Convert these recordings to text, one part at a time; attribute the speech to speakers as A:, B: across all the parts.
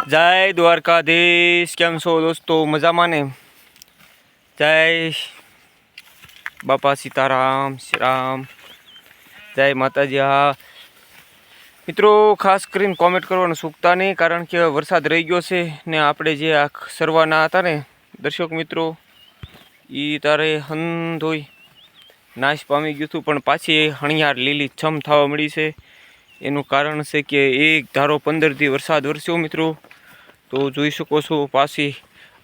A: जय द्वारकाधीश। केम छो दोस्तों? मजाમાં ને? जय बापा सीताराम श्रीराम। जय माताजी। हाँ मित्रों, खास કરીને कॉमेंट करवानुं चूकता नहीं, कारण के वरसाद रही गयो छे ने आपणे जे आ सरवाना हता ने दर्शक मित्रों ई तारे हंधोई नाश पामी गयुं हतुं, पण पाછી हणियार લીલી છમ થવા મળી છે। એનું કારણ છે કે એક ધારો 15 દી વરસાદ વરસ્યો મિત્રો। तो જોઈ શકો છો પાછી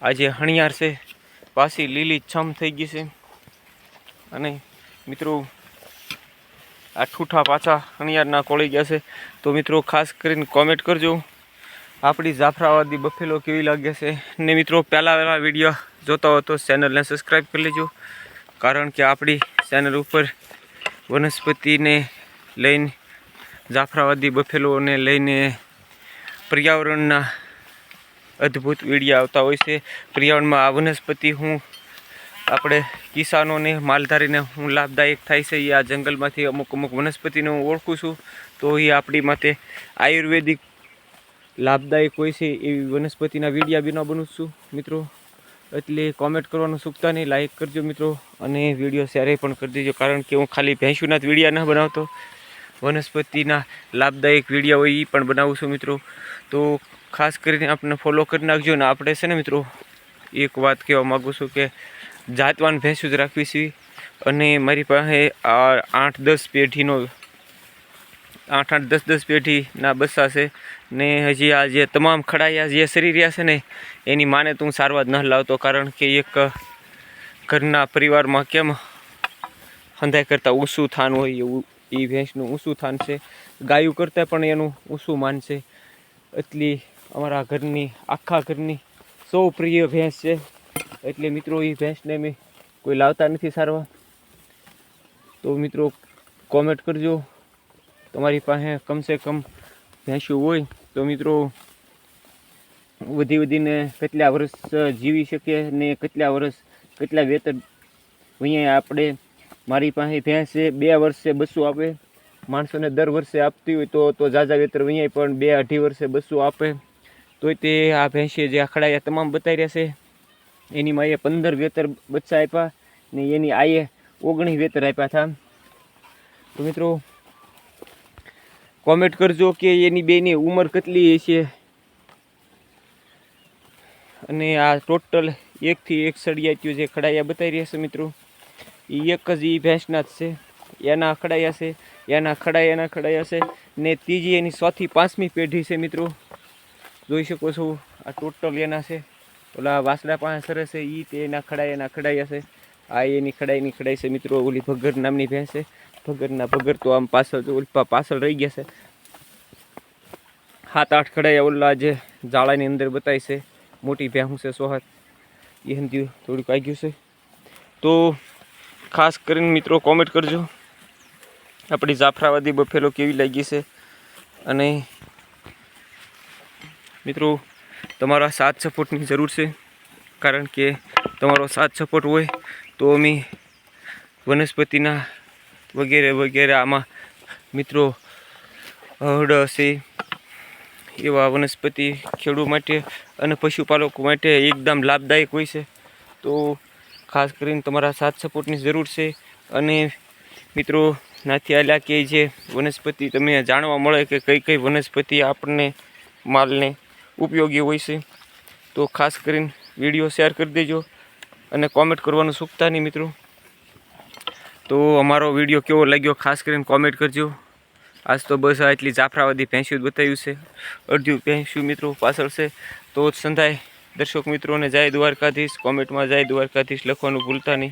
A: આજે હણિયાર છે પાછી લીલી છમ થઈ ગઈ છે। અને મિત્રો આ ઠૂઠા પાછા હણિયારના કોળી ગયા છે। તો મિત્રો ખાસ કરીને કોમેન્ટ કરજો આપણી જાફરાબાદી બફેલો કેવી લાગે છે। ને મિત્રો પહેલા વિડીયો જોતા હો તો ચેનलને સબસ્ક્રાઈબ કરી લેજો, કારણ કે આપણી ચેનલ ઉપર વનસ્પતિને લઈને જાફરાબાદી બફેલોને લઈને पर्यावरणना अद्भुत वीडियो आता होय छे। पर्यावरण में आ वनस्पति हूँ आपणे किसानों ने मालधारी ने हूँ लाभदायक थाय छे। आ जंगल में अमुक अमुक वनस्पति ने हूँ ओळखुं छुं, तो ये आपणी माटे आयुर्वेदिक लाभदायक होय छे एवी वनस्पतिना वीडियो बी न बनवुं छुं मित्रों। एटले कॉमेंट करवानुं चूकता नहीं, लाइक करजो मित्रों, अने वीडियो शेर पण कर देजो, कारण के हूँ खाली भैंसूना ज वीडियो न बनावतो, वनस्पतिना लाभदायक वीडियो होय ई पण बनावुं छुं मित्रों। तो खास करीने आपने फॉलो कर नाखजो ने आपणे छे ने मित्रों एक बात कहेवा मांगु छुं के जातवान भैंसू ज राखवी छे। अने मारी पासे 8-10 पेढीनो 8-10 पेढीना बच्चा छे ने हजी आ जे तमाम खड़ाया जे सरी रह्या छे ने एनी माने तो हूँ सारवा न लावतो, कारण के एक घरना परिवार में केम हंधाई करता ऊँचुं थान होय एवुं ई भैंसनुं ऊँचुं थान छे। गायु करता पण एनुं ऊँचुं मान छे। एटली अमरा घरनी आखा घरनी सौ प्रिय भैंस है, एटले मित्रों ये भैंस ने मैं कोई लावता नहीं सारवा। तो मित्रों कॉमेंट करजो तमारी पासे कम से कम भैंसू होय तो मित्रों वधी वधीने केटला वर्ष जीवी शके ने केटला वर्ष केटला वेतन वहींया आपणे मारी पासे भैंस है 2 वर्षे बस्सू आपे माणसों ने दर वर्षे आपती हुई तो जाजा वेतर वहीं पण 2-2.5 वर्षे बस्सू आपे। तो ते आ भैंसे जे आखड़ाया तमाम बताई रह्या छे एनी माए 15 वेतर बच्चा आप्या ने एनी आये 19 वेतर आप्या था। तो मित्रों कॉमेंट करजो के एनी बेनी उमर केटली छे। अने आ टोटल 1 થી 1 सड़ियात्यो जे खड़ाया बताई रह्या छे मित्रों ई एक ज ई भैंसना ज छे। एना खड़ाया छे एना खड़ाया छे ने तीजी एनी 100 થી 5મી पेढ़ी छे मित्रों। जोई शको छो आ टोटल एना छे। ओला वासड़ा पासे सरे छे ई ते एना खड़ाया छे। आ एनी खड़ाई छे मित्रों। ओली भगर नामनी भैंस छे। भगर तो आम पाछळ जो ओली पाछळ रही गया छे। 7-8 खड़ाया ओला जे जाळानी अंदर बताई छे। मोटी भैंस छे 100 ई हंधी थोड़ी आई गयुं छे। तो खास करीने मित्रों कॉमेंट करजो अपनी जाफराबादी बफेलो केवी लागी छे। अने मित्रों तमारा साथ सपोर्टनी जरूर है, कारण के तमारो साथ सपोर्ट होय तो अमे वनस्पतिना वगैरह वगैरह आमा मित्रों हड़ हशे एवा वनस्पति खेडूत माटे अने पशुपालको माटे एकदम लाभदायक होय छे। तो खास करीने तमारा साथ सपोर्टनी जरूर है। अने मित्रों नाथी आल्या के जे वनस्पति तमे जाणवा मळे के कई कई वनस्पति आपने मालने उपयोगी होय छे। तो खास करीने वीडियो शेर कर देजो अने कॉमेंट करवानुं चूकता नहीं मित्रों। तो अमारो वीडियो केवो लाग्यो खास करीने कॉमेंट करजो। आज तो बस आटली जाफराबादी भैंसू बताव्युं छे। अर्धी भैंसू मित्रों पाछळ छे। तो संधाय दर्शक मित्रों ने जय द्वारकाधीश। कॉमेंट में जय द्वारकाधीश लखवानुं भूलता नहीं।